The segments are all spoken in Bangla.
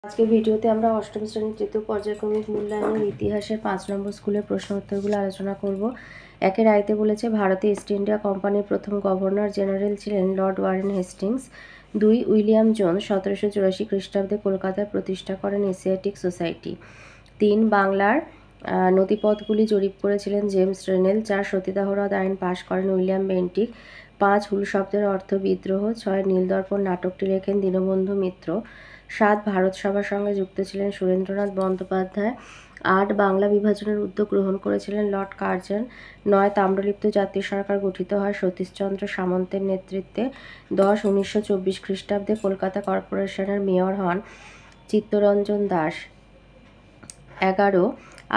আজকে ভিডিওতে আমরা অষ্টম শ্রেণীর তৃতীয় পর্যায়ক্রমিক মূল্যায়নের ইতিহাসের 5 নম্বর স্কুলের প্রশ্ন উত্তরগুলো আলোচনা করব। একের আইতে বলেছে ভারতে ইস্ট ইন্ডিয়া কোম্পানির প্রথম গভর্নর জেনারেল ছিলেন Lord Warren Hastings. 2 William Jones 1784 খ্রিস্টাব্দে কলকাতায় প্রতিষ্ঠা করেন এশিয়াটিক সোসাইটি। 3 বাংলার নথিপথগুলি জরিপ করেছিলেন জেমস রেনেল। 4 সতীদাহ রদ আইন পাশ করেন উইলিয়াম বেন্টিক। 5 হুল শব্দের অর্থ বিদ্রোহ। 6 নীলদর্পণ নাটকটি লেখেন দীনবন্ধু মিত্র। 7 ভারত সভার সঙ্গে যুক্ত ছিলেন সুরেন্দ্রনাথ বন্দ্যোপাধ্যায়। 8 বাংলা বিভাজনের উদ্যোগ গ্রহণ করেছিলেন লর্ড কার্জন। 9 তাম্রলিপ্ত জাতীয় সরকার গঠিত হয় সতীশচন্দ্র সামন্তের নেতৃত্বে। 10 1924 খ্রিস্টাব্দে কলকাতা কর্পোরেশনের মেয়র হন চিত্তরঞ্জন দাস। 11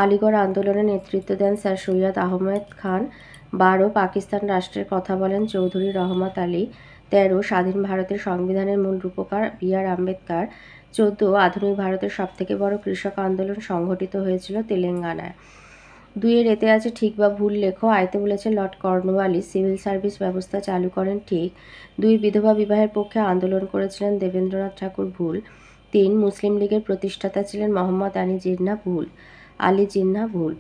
আলিগড় আন্দোলনে নেতৃত্ব দেন স্যার সৈয়দ আহমেদ খান। 12 পাকিস্তান রাষ্ট্রের কথা বলেন চৌধুরী রহমত আলী। 13 স্বাধীন ভারতের সংবিধানের মূল রূপকার বি.আর. আম্বেদকর। 14 আধুনিক ভারতের সবথেকে বড় কৃষক আন্দোলন সংঘটিত হয়েছিল তেলেঙ্গানায়। 2 এতে আছে ঠিক বা ভুল লেখো। আইতে বলেছে লর্ড কর্নওয়ালিস সিভিল সার্ভিস ব্যবস্থা চালু করেন ঠিক। 2 বিধবা বিবাহের পক্ষে আন্দোলন করেছিলেন দেবেন্দ্রনাথ ঠাকুর ভুল। 3 মুসলিম লীগের প্রতিষ্ঠাতা ছিলেন মোহাম্মদ আলী জিন্নাহ ভুল।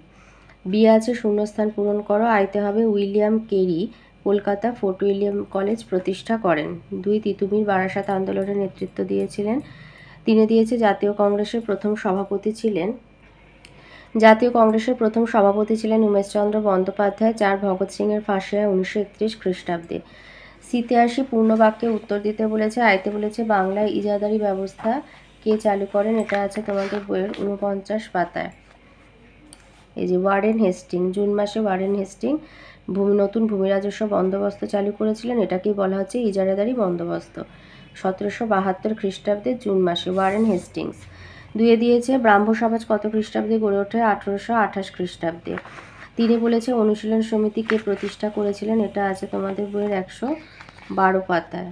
বি আছে শূন্যস্থান পূরণ করো। আইতে হবে William Carey Kolkata fort William college প্রতিষ্ঠা করেন। 2 তিতুমির বারাসাত আন্দোলনের নেতৃত্ব দিয়েছিলেন। 3 দিয়েছে জাতীয় কংগ্রেসের প্রথম সভাপতি ছিলেন উমেশচন্দ্র বন্দ্যোপাধ্যায়। 4 ভগৎ সিংয়ের ফাঁসি হয় 1931 খ্রিস্টাব্দে। সিতে আসি পূর্ণ বাক্যে উত্তর দিতে বলেছে। আইতে বলেছে বাংলায় ইজাদারি ব্যবস্থা কে চালু করেন, এটা আছে তোমাদের বইয়ের 49 পাতায়। এই যে ওয়ারেন হেস্টিং, জুন মাসে ওয়ারেন হেস্টিং নতুন ভূমি রাজস্ব বন্দোবস্ত চালু করেছিলেন, এটাকেই বলা হচ্ছে ইজারাদারি বন্দোবস্ত। 1772 খ্রিস্টাব্দে জুন মাসে ওয়ারেন হেস্টিংস। 2 দিয়েছে ব্রাহ্ম সমাজ কত খ্রিস্টাব্দে গড়ে ওঠে, 1828 খ্রিস্টাব্দে। 3 বলেছে অনুশীলন সমিতি কে প্রতিষ্ঠা করেছিলেন, এটা আছে তোমাদের বইয়ের 112 পাতায়।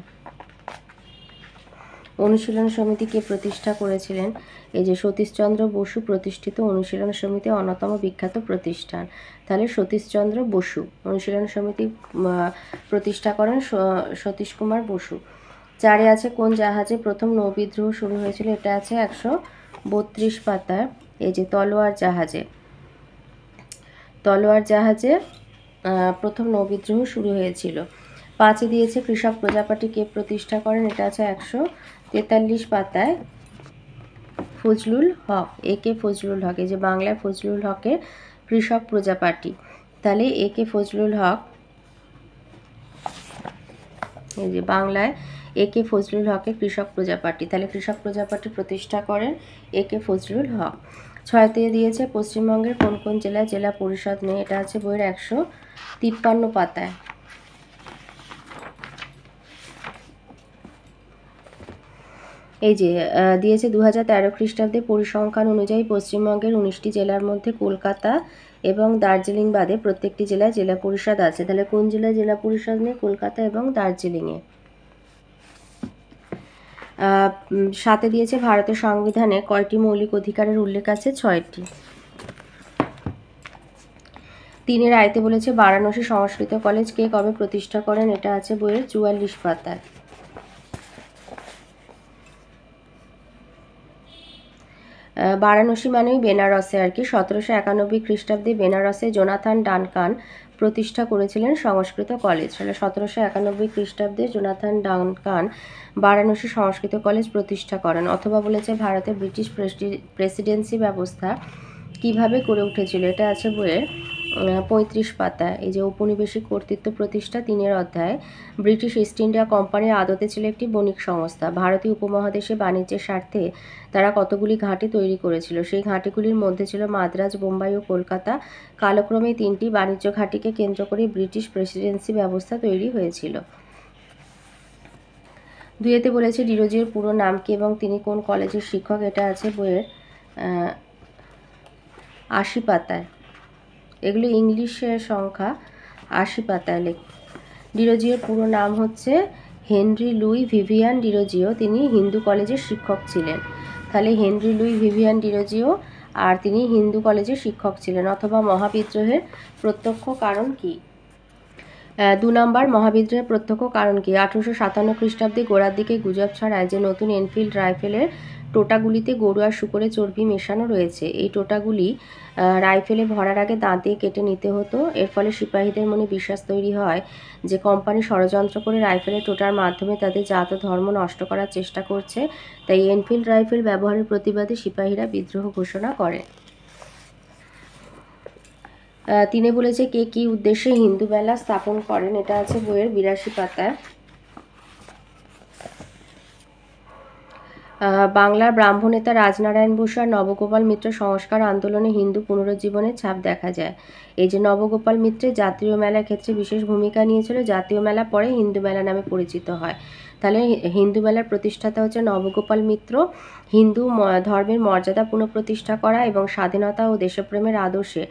অনুশীলন সমিতি কে প্রতিষ্ঠা করেছিলেন, এই যে সতীশচন্দ্র বসু প্রতিষ্ঠিত অনুশীলন সমিতি অন্যতম বিখ্যাত প্রতিষ্ঠান। তাহলে সতীশচন্দ্র বসু অনুশীলন সমিতি প্রতিষ্ঠা করেন সতীশ কুমার বসু। 4 আছে কোন জাহাজে প্রথম নৌবিদ্রোহ শুরু হয়েছিল, এটা আছে 132 পাতায়। এই যে তলোয়ার জাহাজে প্রথম নৌবিদ্রোহ শুরু হয়েছিল। 5 দিয়েছে কৃষক প্রজাপার্টি কে প্রতিষ্ঠা করেন, এটা আছে 143 পাতায়। ফজলুল হক, একে ফজলুল হক। এই যে বাংলায় ফজলুল হকের কৃষক প্রজাপার্টি, তাহলে একে ফজলুল হক, এই যে বাংলায় একে ফজলুল হকের কৃষক প্রজাপার্টি, তাহলে কৃষক প্রজাপার্টি প্রতিষ্ঠা করেন একে ফজলুল হক। 6 দিয়েছে পশ্চিমবঙ্গের কোন কোন জেলায় জেলা পরিষদ নেই, এটা আছে বইয়ের 153 পাতায়। এই যে দিয়েছে 2013 খ্রিস্টাব্দে পরিসংখ্যান অনুযায়ী পশ্চিমবঙ্গের 19টি জেলার মধ্যে কলকাতা এবং দার্জিলিং বাদে প্রত্যেকটি জেলায় জেলা পরিষদ আছে। তাহলে কোন জেলায় জেলা পরিষদ নেই, কলকাতা এবং দার্জিলিংয়ে। 7 দিয়েছে ভারতের সংবিধানে কয়টি মৌলিক অধিকারের উল্লেখ আছে, 6টি। 3 আইতে বলেছে বারাণসী সংস্কৃত কলেজ কে কবে প্রতিষ্ঠা করেন, এটা আছে বইয়ের 44 পাতায়। বারাণসী মানেই বেনারসে আর কি। 1791 খ্রিস্টাব্দে বেনারসে জোনাথন ডানকান প্রতিষ্ঠা করেছিলেন সংস্কৃত কলেজ। 1791 খ্রিস্টাব্দে জোনাথন ডানকান বারাণসী সংস্কৃত কলেজ প্রতিষ্ঠা করেন। অথবা বলেছে ভারতে ব্রিটিশ প্রেসিডেন্সি ব্যবস্থা কিভাবে গড়ে উঠেছিল, এটা আছে বইয়ের 35 পাতায়। এই যে ঔপনিবেশিক কর্তৃত্ব প্রতিষ্ঠা 3 অধ্যায়। ব্রিটিশ ইস্ট ইন্ডিয়া কোম্পানির আদতে ছিল একটি বণিক সংস্থা। ভারতীয় উপমহাদেশে বাণিজ্যের স্বার্থে তারা কতগুলি ঘাঁটি তৈরি করেছিল, সেই ঘাঁটিগুলির মধ্যে ছিল মাদ্রাজ, বোম্বাই ও কলকাতা। কালক্রমে 3টি বাণিজ্য ঘাঁটিকে কেন্দ্র করে ব্রিটিশ প্রেসিডেন্সি ব্যবস্থা তৈরি হয়েছিল। 2 বলেছে ডিরোজিওর পুরো নাম কি এবং তিনি কোন কলেজের শিক্ষক, এটা আছে বইয়ের 80 পাতায়। এগুলো ইংলিশের সংখ্যা, 80 পাতায় লেখ। ডিরোজিওর পুরো নাম হচ্ছে হেনরি লুই ভিভিয়ান ডিরোজিও, তিনি হিন্দু কলেজের শিক্ষক ছিলেন। তাহলে হেনরি লুই ভিভিয়ান ডিরোজিও আর তিনি হিন্দু কলেজের শিক্ষক ছিলেন। অথবা মহাবিদ্রোহের প্রত্যক্ষ কারণ কি, 2 নম্বর মহাবিদ্রোহের প্রত্যক্ষ কারণ কি, 1857 খ্রিস্টাব্দে গোড়ার দিকে গুজব ছড়ায় যে নতুন এনফিল্ড রাইফেলের টোটাগুলিতে গরু আর শূকরের চর্বি মেশানো রয়েছে। এই টোটাগুলি রাইফেলে ভরার আগে দাঁত দিয়ে কেটে নিতে হতো। এর ফলে সিপাহীদের মনে বিশ্বাস তৈরি হয় যে কোম্পানি ষড়যন্ত্র করে রাইফেলের টোটার মাধ্যমে তাদের জাত ও ধর্ম নষ্ট করার চেষ্টা করছে। তাই এনফিল্ড রাইফেল ব্যবহারের প্রতিবাদে সিপাহীরা বিদ্রোহ ঘোষণা করে। তিনি বলেছে কে কী উদ্দেশ্যে হিন্দু মেলা স্থাপন করেন, এটা আছে বইয়ের 82 পাতায়। বাংলার ব্রাহ্ম নেতা রাজনারায়ণ বসু আর নবগোপাল মিত্র সংস্কার আন্দোলনে হিন্দু পুনরুজ্জীবনের ছাপ দেখা যায়। এই যে নবগোপাল মিত্রের জাতীয় মেলার ক্ষেত্রে বিশেষ ভূমিকা নিয়েছিল। জাতীয় মেলা পরে হিন্দু মেলা নামে পরিচিত হয়। তাহলে হিন্দু মেলার প্রতিষ্ঠাতা হচ্ছে নবগোপাল মিত্র। হিন্দু ধর্মের মর্যাদা পুনঃপ্রতিষ্ঠা করা এবং স্বাধীনতা ও দেশপ্রেমের আদর্শে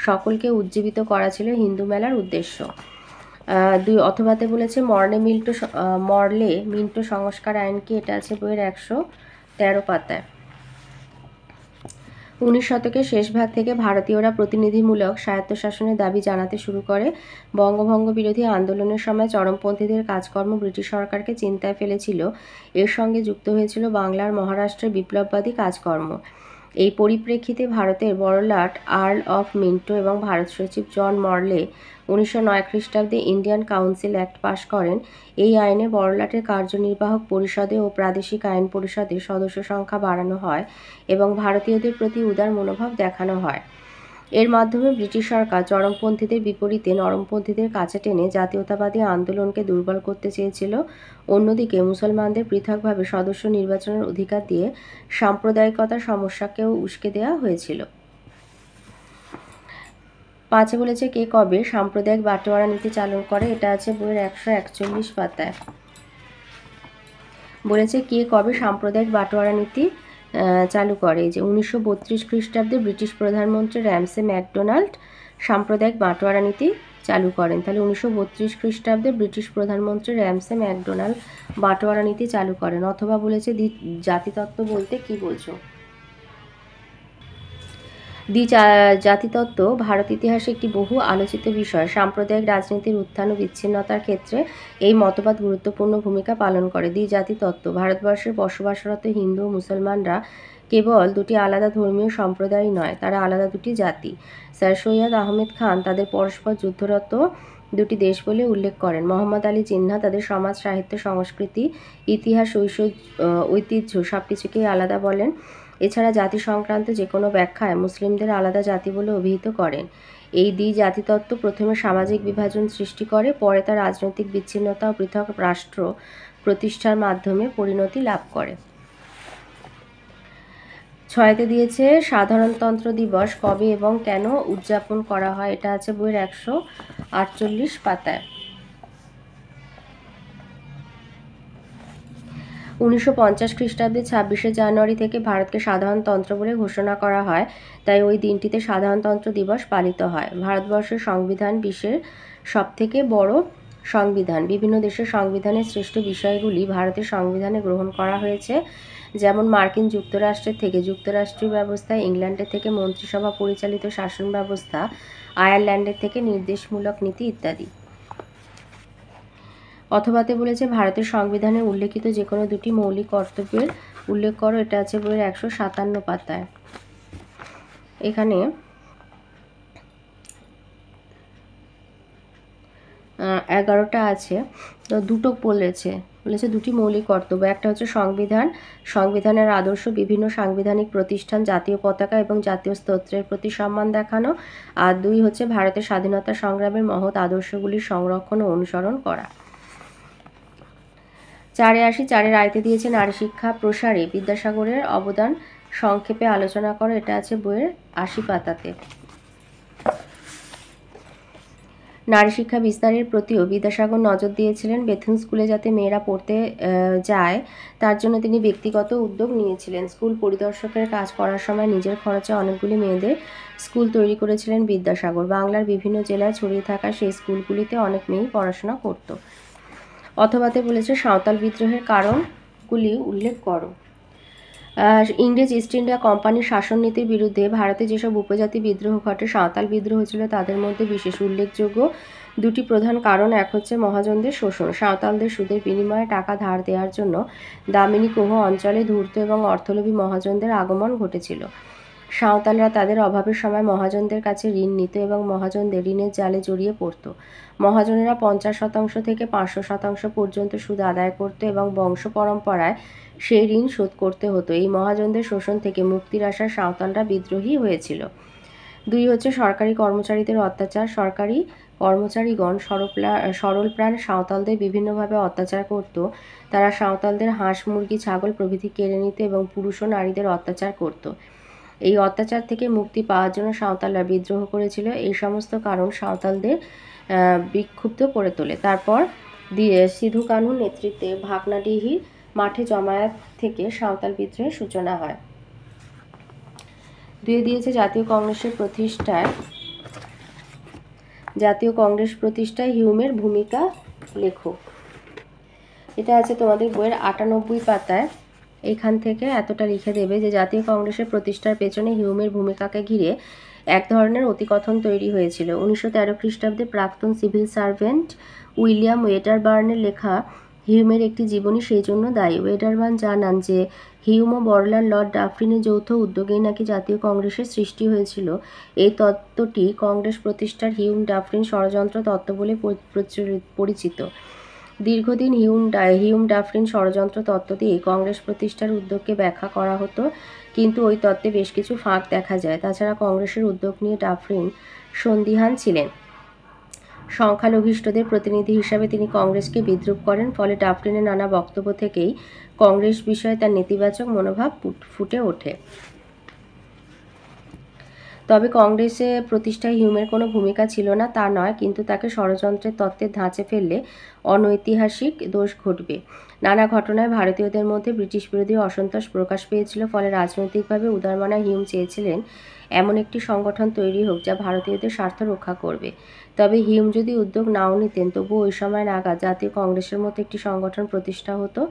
সকলকে উজ্জীবিত করা ছিল হিন্দু মেলার উদ্দেশ্য। অথবাতে বলেছে মরলে মিন্টো সংস্কার আইন কি, এটা আছে বইয়ের 113 পাতায়। 19 শতকের শেষ ভাগ থেকে ভারতীয়রা প্রতিনিধিমূলক স্বায়ত্তশাসনের দাবি জানাতে শুরু করে। বঙ্গভঙ্গ বিরোধী আন্দোলনের সময় চরমপন্থীদের কাজকর্ম ব্রিটিশ সরকারকে চিন্তায় ফেলেছিল। এর সঙ্গে যুক্ত হয়েছিল বাংলার মহারাষ্ট্রের বিপ্লববাদী কাজকর্ম। এই পরিপ্রেক্ষিতে ভারতের বড়লাট আর্ল অফ মিন্টো এবং ভারত সচিব জন মরলে 1909 খ্রিস্টাব্দে ইন্ডিয়ান কাউন্সিল অ্যাক্ট পাশ করেন। এই আইনে বড়লাটের কার্যনির্বাহক পরিষদে ও প্রাদেশিক আইন পরিষদে সদস্য সংখ্যা বাড়ানো হয় এবং ভারতীয়দের প্রতি উদার মনোভাব দেখানো হয়। এর মাধ্যমে ব্রিটিশ সরকার চরমপন্থীদের বিপরীতে নরমপন্থীদের কাছে টেনে জাতীয়তাবাদী আন্দোলনকে দুর্বল করতে চেয়েছিল। অন্যদিকে মুসলমানদের পৃথকভাবে সদস্য নির্বাচনের অধিকার দিয়ে সাম্প্রদায়িকতার সমস্যাকেও উস্কে দেওয়া হয়েছিল। 5 বলেছে কে কবে সাম্প্রদায়িক বাটোয়ারা নীতি চালু করে, এটা আছে বইয়ের 141 পাতায়। বলেছে কে কবে সাম্প্রদায়িক বাটোয়ারা নীতি চালু করে। যে 1932 খ্রিস্টাব্দে ব্রিটিশ প্রধানমন্ত্রী র্যামসে ম্যাকডোনাল্ড সাম্প্রদায়িক বাটোয়ারা নীতি চালু করেন। তাহলে 1932 খ্রিস্টাব্দে ব্রিটিশ প্রধানমন্ত্রী র্যামসে ম্যাকডোনাল্ড বাটোয়ারা নীতি চালু করেন। অথবা বলেছে জাতিতত্ত্ব বলতে কি বোঝো। জাতিতত্ত্ব ভারত ইতিহাসে একটি বহু আলোচিত বিষয়। সাম্প্রদায়িক রাজনীতির উত্থান ও বিচ্ছিন্নতার ক্ষেত্রে এই মতবাদ গুরুত্বপূর্ণ ভূমিকা পালন করে। জাতিতত্ত্ব ভারতবর্ষের বসবাসরত হিন্দু ও মুসলমানরা কেবল দুটি আলাদা ধর্মীয় সম্প্রদায় নয়, তারা আলাদা দুটি জাতি। স্যার সৈয়দ আহমেদ খান তাদের পরস্পর যুদ্ধরত দুটি দেশ বলে উল্লেখ করেন। মোহাম্মদ আলী জিন্নাহ তাদের সমাজ, সাহিত্য, সংস্কৃতি, ইতিহাস, ঐতিহ্য সব কিছুকেই আলাদা বলেন। এছাড়া জাতি সংক্রান্ত যে কোনো ব্যাখ্যায় মুসলিমদের আলাদা জাতি বলে অভিহিত করেন। এই জাতিতত্ত্ব প্রথমে সামাজিক বিভাজন সৃষ্টি করে, পরে তা রাজনৈতিক বিচ্ছিন্নতা ও পৃথক রাষ্ট্র প্রতিষ্ঠার মাধ্যমে পরিণতি লাভ করে। 6 দিয়েছে সাধারণতন্ত্র দিবস কবে এবং কেন উদযাপন করা হয়, এটা আছে বইয়ের 148 পাতায়। 1950 খ্রিস্টাব্দে 26শে জানুয়ারি থেকে ভারতকে সাধারণতন্ত্র বলে ঘোষণা করা হয়, তাই ওই দিনটিতে সাধারণতন্ত্র দিবস পালিত হয়। ভারতবর্ষের সংবিধান বিশ্বের সবথেকে বড় সংবিধান। বিভিন্ন দেশের সংবিধানের শ্রেষ্ঠ বিষয়গুলি ভারতের সংবিধানে গ্রহণ করা হয়েছে, যেমন মার্কিন যুক্তরাষ্ট্রের থেকে যুক্তরাষ্ট্রীয় ব্যবস্থা, ইংল্যান্ডের থেকে মন্ত্রিসভা পরিচালিত শাসন ব্যবস্থা, আয়ারল্যান্ডের থেকে নির্দেশমূলক নীতি ইত্যাদি। অথবাতে বলেছে ভারতের সংবিধানে উল্লেখিত যে কোনো দুটি মৌলিক কর্তব্যের উল্লেখ করো, এটা আছে বইয়ের 157 পাতায়। এখানে 11টা আছে, তো দুটো বলেছে দুটি মৌলিক কর্তব্য। একটা হচ্ছে সংবিধানের আদর্শ, বিভিন্ন সাংবিধানিক প্রতিষ্ঠান, জাতীয় পতাকা এবং জাতীয় স্তোত্রের প্রতি সম্মান দেখানো। আর 2 হচ্ছে ভারতের স্বাধীনতা সংগ্রামের মহৎ আদর্শগুলির সংরক্ষণ ও অনুসরণ করা। 4 আয়তে দিয়েছে নারী শিক্ষা প্রসারে বিদ্যাসাগরের অবদান সংক্ষেপে আলোচনা করো, এটা আছে বইয়ের 80 পাতাতে। নারী শিক্ষা বিস্তারের প্রতিও বিদ্যাসাগর নজর দিয়েছিলেন। বেথুন স্কুলে যাতে মেয়েরা পড়তে যায় তার জন্য তিনি ব্যক্তিগত উদ্যোগ নিয়েছিলেন। স্কুল পরিদর্শকের কাজ করার সময় নিজের খরচে অনেকগুলি মেয়েদের স্কুল তৈরি করেছিলেন বিদ্যাসাগর। বাংলার বিভিন্ন জেলায় ছড়িয়ে থাকা সেই স্কুলগুলিতে অনেক মেয়েই পড়াশোনা করত। অথবাতে বলেছে সাঁওতাল বিদ্রোহের কারণগুলি উল্লেখ করো। ইংরেজ ইস্ট ইন্ডিয়া কোম্পানির শাসন নীতির বিরুদ্ধে ভারতে যেসব উপজাতি বিদ্রোহ ঘটে, সাঁওতাল বিদ্রোহ ছিল তাদের মধ্যে বিশেষ উল্লেখযোগ্য। দুটি প্রধান কারণ, এক হচ্ছে মহাজনদের শোষণ। সাঁওতালদের সুদের বিনিময়ে টাকা ধার দেওয়ার জন্য দামিনী কোহ অঞ্চলে ধূর্ত এবং অর্থলোভী মহাজনদের আগমন ঘটেছিল। সাঁওতালরা তাদের অভাবের সময় মহাজনদের কাছে ঋণ নিত এবং মহাজনদের ঋণের জালে জড়িয়ে পড়ত। মহাজনেরা 50% থেকে 500% পর্যন্ত সুদ আদায় করত এবং বংশ পরম্পরায় সেই ঋণ শোধ করতে হতো। এই মহাজনদের শোষণ থেকে মুক্তির আশায় সাঁওতালরা বিদ্রোহী হয়েছিল। 2 হচ্ছে সরকারি কর্মচারীদের অত্যাচার। সরকারি কর্মচারীগণ সরলপ্রাণ সাঁওতালদের বিভিন্নভাবে অত্যাচার করত। তারা সাঁওতালদের হাঁস, মুরগি, ছাগল প্রভৃতি কেড়ে নিত এবং পুরুষ ও নারীদের অত্যাচার করত। এই অত্যাচার থেকে মুক্তি পাওয়ার জন্য সাঁওতালরা বিদ্রোহ করেছিল। এই সমস্ত কারণ সাঁওতালদের বিক্ষুব্ধ করে তোলে। তারপর সিধু কানহুর নেতৃত্বে ভাগনাডিহির মাঠে জমায়েত থেকে সাঁওতাল বিদ্রোহের সূচনা হয়। 2 দিয়েছে জাতীয় কংগ্রেস প্রতিষ্ঠায় হিউমের ভূমিকা লেখো। এটা আছে তোমাদের বইয়ের 98 পাতায়। এখান থেকে এতটা লিখে দেবে যে জাতীয় কংগ্রেসের প্রতিষ্ঠার পেছনে হিউমের ভূমিকাকে ঘিরে এক ধরনের অতিকথন তৈরি হয়েছিল। 1913 খ্রিস্টাব্দে প্রাক্তন সিভিল সার্ভেন্ট উইলিয়াম ওয়েডারবার্নের লেখা হিউমের একটি জীবনী সেই জন্য দায়ী। ওয়েডারবার্ন জানান যে হিউম ও বড়লাট লর্ড ডাফরিনের যৌথ উদ্যোগেই নাকি জাতীয় কংগ্রেসের সৃষ্টি হয়েছিল। এই তত্ত্বটি কংগ্রেস প্রতিষ্ঠার হিউম ডাফরিন ষড়যন্ত্র তত্ত্ব বলে পরিচিত। দীর্ঘদিন হিউম ডাফরিন ষড়যন্ত্র তত্ত্ব দিয়ে কংগ্রেস প্রতিষ্ঠার উদ্যোগকে ব্যাখ্যা করা হতো, কিন্তু ওই তত্ত্বে বেশ কিছু ফাঁক দেখা যায়। তাছাড়া কংগ্রেসের উদ্যোগ নিয়ে ডাফরিন সন্দিহান ছিলেন। সংখ্যালঘিষ্ঠদের প্রতিনিধি হিসাবে তিনি কংগ্রেসকে বিদ্রূপ করেন। ফলে ডাফরিনের নানা বক্তব্য থেকেই কংগ্রেস বিষয়ে তার নেতিবাচক মনোভাব ফুটে ওঠে। তবে কংগ্রেসে প্রতিষ্ঠায় হিউমের কোনো ভূমিকা ছিল না তা নয়, কিন্তু তাকে ষড়যন্ত্রের তত্ত্বের ধাঁচে ফেললে অনৈতিহাসিক দোষ ঘটবে। নানা ঘটনায় ভারতীয়দের মধ্যে ব্রিটিশ বিরোধী অসন্তোষ প্রকাশ পেয়েছিল। ফলে রাজনৈতিকভাবে উদারমনা হিউম চেয়েছিলেন এমন একটি সংগঠন তৈরি হোক যা ভারতীয়দের স্বার্থ রক্ষা করবে। তবে হিউম যদি উদ্যোগ নাও নিতেন, তবুও ওই সময় নাগাদ জাতীয় কংগ্রেসের মতো একটি সংগঠন প্রতিষ্ঠা হতো,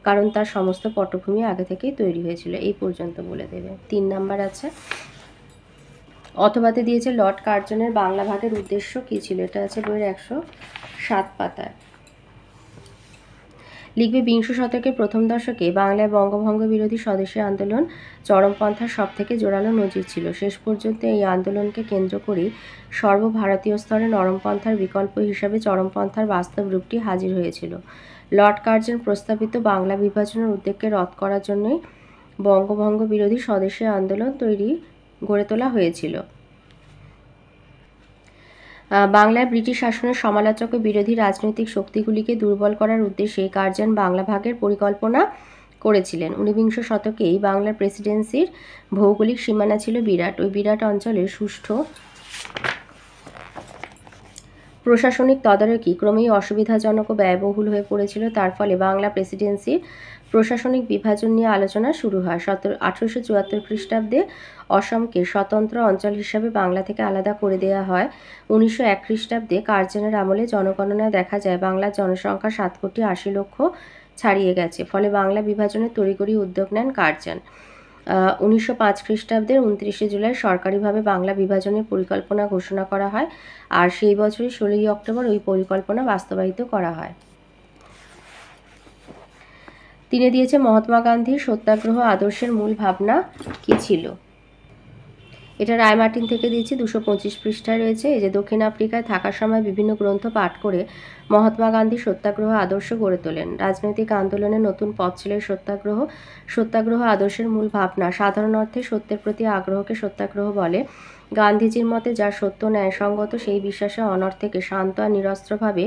কারণ তার সমস্ত পটভূমি আগে থেকেই তৈরি হয়েছিল। এই পর্যন্ত বলে দেবে। 3 নাম্বার আছে অথবাতে দিয়েছে লর্ড কার্জনের বাংলা ভাগের উদ্দেশ্য কী ছিল। এটা আছে বইয়ের 107 পাতায়। লিখবে 20 শতকের প্রথম দশকে বাংলায় বঙ্গভঙ্গ বিরোধী স্বদেশী আন্দোলন চরমপন্থার সবথেকে জোরালো নজির ছিল। শেষ পর্যন্ত এই আন্দোলনকে কেন্দ্র করেই সর্বভারতীয় স্তরে নরমপন্থার বিকল্প হিসাবে চরমপন্থার বাস্তব রূপটি হাজির হয়েছিল। লর্ড কার্জন প্রস্তাবিত বাংলা বিভাজনের উদ্যোগকে রদ করার জন্যই বঙ্গভঙ্গ বিরোধী স্বদেশী আন্দোলন গড়ে তোলা হয়েছিল। বাংলায় ব্রিটিশ শাসনের সমালোচক ও বিরোধী রাজনৈতিক শক্তিগুলিকে দুর্বল করার উদ্দেশ্যে কার্জন বাংলা ভাগের পরিকল্পনা করেছিলেন। 19বিংশ শতকেই বাংলার প্রেসিডেন্সির ভৌগোলিক সীমানা ছিল বিরাট। ওই বিরাট অঞ্চলের সুষ্ঠু প্রশাসনিক তদারকি ক্রমেই অসুবিধাজনক ও ব্যয়বহুল হয়ে পড়েছিল। তার ফলে বাংলা প্রেসিডেন্সির প্রশাসনিক বিভাজন নিয়ে আলোচনা শুরু হয়। 1874 খ্রিস্টাব্দে অসমকে স্বতন্ত্র অঞ্চল হিসাবে বাংলা থেকে আলাদা করে দেওয়া হয়। 1901 খ্রিস্টাব্দে কার্জনের আমলে জনগণনায় দেখা যায় বাংলার জনসংখ্যা 7,80,00,000 ছাড়িয়ে গেছে। ফলে বাংলা বিভাজনের তড়িঘড়ি উদ্যোগ নেন কার্জন। 1905 খ্রিস্টাব্দের 29 জুলাই সরকারিভাবে বাংলা বিভাজনের পরিকল্পনা ঘোষণা করা হয়, আর সেই বছরই 16 অক্টোবর ওই পরিকল্পনা বাস্তবায়িত করা হয়। তিনি দিয়েছে মহাত্মা গান্ধীর সত্যাগ্রহ আদর্শের মূল ভাবনা কী ছিল। এটা রায়মার্টিন থেকে দিয়েছি, 225 পৃষ্ঠায় রয়েছে। এই যে দক্ষিণ আফ্রিকায় থাকার সময় বিভিন্ন গ্রন্থ পাঠ করে মহাত্মা গান্ধী সত্যাগ্রহ আদর্শ গড়ে তোলেন। রাজনৈতিক আন্দোলনের নতুন পথ ছিল সত্যাগ্রহ আদর্শের মূল ভাবনা। সাধারণ অর্থে সত্যের প্রতি আগ্রহকে সত্যাগ্রহ বলে। গান্ধীজির মতে যা সত্য ন্যায়সঙ্গত সেই বিশ্বাসে অনর থেকে শান্ত আর নিরস্ত্রভাবে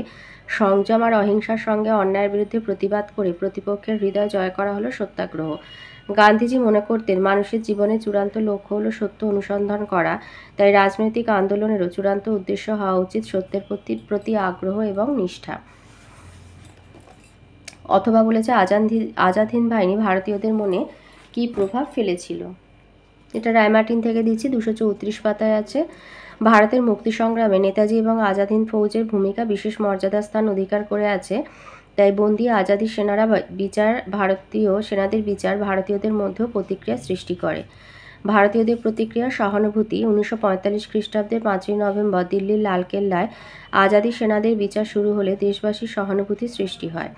সংযম আর অহিংসার সঙ্গে অন্যায়ের বিরুদ্ধে প্রতিবাদ করে প্রতিপক্ষের হৃদয় জয় করা হলো সত্যাগ্রহ। গান্ধীজি মনে করতেন মানুষের জীবনের চূড়ান্ত লক্ষ্য হলো সত্য অনুসন্ধান করা, তাই রাজনৈতিক আন্দোলনেরও চূড়ান্ত উদ্দেশ্য হওয়া উচিত সত্যের প্রতি আগ্রহ এবং নিষ্ঠা। অথবা বলেছে আজাদ হিন্দ বাহিনী ভারতীয়দের মনে কী প্রভাব ফেলেছিল। এটা রায়মার্টিন থেকে দিচ্ছি, 234 পাতায় আছে। ভারতের মুক্তি সংগ্রামে নেতাজি এবং আজাদ হিন্দ ফৌজের ভূমিকা বিশেষ মর্যাদার স্থান অধিকার করে আছে। তাই বন্দী আজাদি সেনাদের বিচার ভারতীয়দের মধ্যেও প্রতিক্রিয়া সৃষ্টি করে। ভারতীয়দের প্রতিক্রিয়া সহানুভূতি। 1945 খ্রিস্টাব্দের 5ই নভেম্বর দিল্লির লালকেল্লায় আজাদি সেনাদের বিচার শুরু হলে দেশবাসীর সহানুভূতি সৃষ্টি হয়।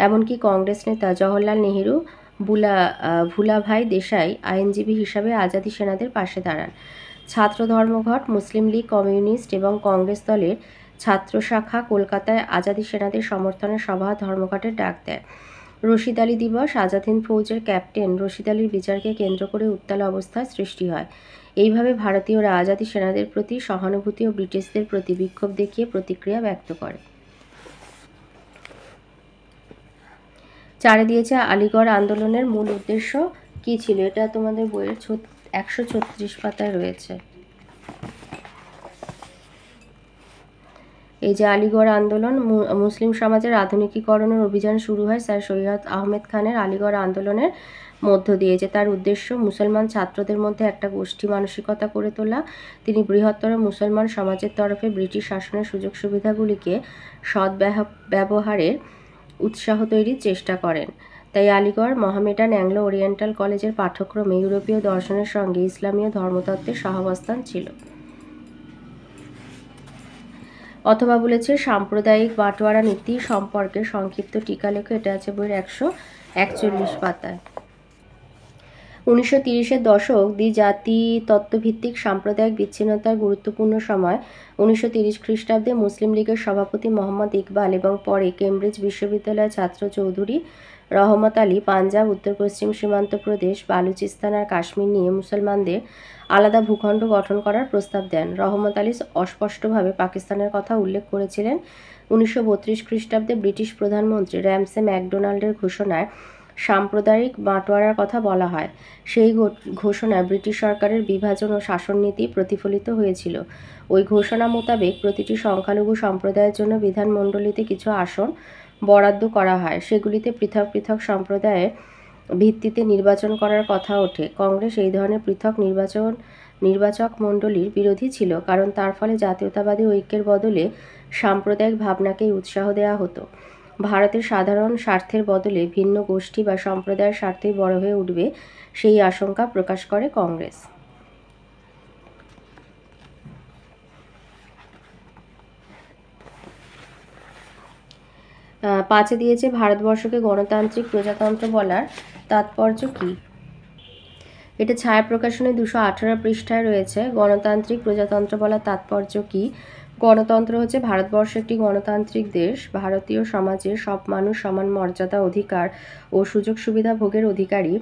এমনকি কংগ্রেস নেতা জওহরলাল নেহেরু ভুলাভাই দেশাই আইনজীবী হিসাবে আজাদি সেনাদের পাশে দাঁড়ান। ছাত্র ধর্মঘট। মুসলিম লীগ, কমিউনিস্ট এবং কংগ্রেস দলের ছাত্র শাখা কলকাতায় আজাদি সেনাদের সমর্থনে সভা ধর্মঘটের ডাক দেয়। রশিদ আলী দিবস। আজাদ হিন্দ ফৌজের ক্যাপ্টেন রশিদ আলীর বিচারকে কেন্দ্র করে উত্তাল অবস্থার সৃষ্টি হয়। এইভাবে ভারতীয়রা আজাদি সেনাদের প্রতি সহানুভূতি ও ব্রিটিশদের প্রতি বিক্ষোভ দেখিয়ে প্রতিক্রিয়া ব্যক্ত করে। 4 দিয়েছে আলিগড় আন্দোলনের মূল উদ্দেশ্য কী ছিল। এটা তোমাদের বইয়ের 136 পাতায় রয়েছে। এই যে আলিগড় আন্দোলন, মুসলিম সমাজের আধুনিকীকরণের অভিযান শুরু হয় স্যার সৈয়দ আহমেদ খানের আলিগড় আন্দোলনের মধ্য দিয়ে। যে তার উদ্দেশ্য মুসলমান ছাত্রদের মধ্যে একটা গোষ্ঠী মানসিকতা করে তোলা। তিনি বৃহত্তর মুসলমান সমাজের তরফে ব্রিটিশ শাসনের সুযোগ সুবিধাগুলিকে ব্যবহারের উৎসাহ তৈরির চেষ্টা করেন। তাই আলিগড় মোহামেডান অ্যাংলো ওরিয়েন্টাল কলেজের পাঠ্যক্রমে ইউরোপীয় দর্শনের সঙ্গে ইসলামীয় ধর্মতত্ত্বের সহাবস্থান ছিল। অথবা বলেছে সাম্প্রদায়িক বাটোয়ারা নীতি সম্পর্কে সংক্ষিপ্ত টিকা লেখো। এটা আছে বইয়ের 141 পাতায়। 1930-এর দশক দ্বি-জাতি তত্ত্বভিত্তিক সাম্প্রদায়িক বিচ্ছিন্নতার গুরুত্বপূর্ণ সময়। 1930 খ্রিস্টাব্দে মুসলিম লীগের সভাপতি মোহাম্মদ ইকবাল এবং পরে কেমব্রিজ বিশ্ববিদ্যালয়ের ছাত্র চৌধুরী রহমত আলী পাঞ্জাব, উত্তর পশ্চিম সীমান্ত প্রদেশ, বালুচিস্তান আর কাশ্মীর নিয়ে মুসলমানদের আলাদা ভূখণ্ড গঠন করার প্রস্তাব দেন। রহমত আলী অস্পষ্টভাবে পাকিস্তানের কথা উল্লেখ করেছিলেন। 1932 খ্রিস্টাব্দে ব্রিটিশ প্রধানমন্ত্রী র্যামসে ম্যাকডোনাল্ডের ঘোষণায় সাম্প্রদায়িক বাঁটোয়ারার কথা বলা হয়। সেই ঘোষণায় ব্রিটিশ সরকারের বিভাজন ও শাসননীতি প্রতিফলিত হয়েছিল। ওই ঘোষণা মোতাবেক প্রতিটি সংখ্যালঘু সম্প্রদায়ের জন্য বিধানমণ্ডলীতে কিছু আসন বরাদ্দ করা হয়। সেগুলিতে পৃথক পৃথক সম্প্রদায়ের ভিত্তিতে নির্বাচন করার কথা ওঠে। কংগ্রেস এই ধরনের পৃথক নির্বাচক মণ্ডলীর বিরোধী ছিল, কারণ তার ফলে জাতীয়তাবাদী ঐক্যের বদলে সাম্প্রদায়িক ভাবনাকেই উৎসাহ দেওয়া হতো। ভারতের সাধারণ স্বার্থের বদলে ভিন্ন গোষ্ঠী বা সম্প্রদায়ের স্বার্থই বড় হয়ে উঠবে, সেই আশঙ্কা প্রকাশ করে কংগ্রেস। 5 দিয়েছে ভারতবর্ষকে গণতান্ত্রিক প্রজাতন্ত্র বলার তাৎপর্য কী। এটা ছায়া প্রকাশনী 218 পৃষ্ঠায় রয়েছে। গণতান্ত্রিক প্রজাতন্ত্র বলার তাৎপর্য কী। গণতন্ত্র হচ্ছে ভারতবর্ষ একটি গণতান্ত্রিক দেশ। ভারতীয় সমাজে সব মানুষ সমান মর্যাদা, অধিকার ও সুযোগ সুবিধা ভোগের অধিকারী।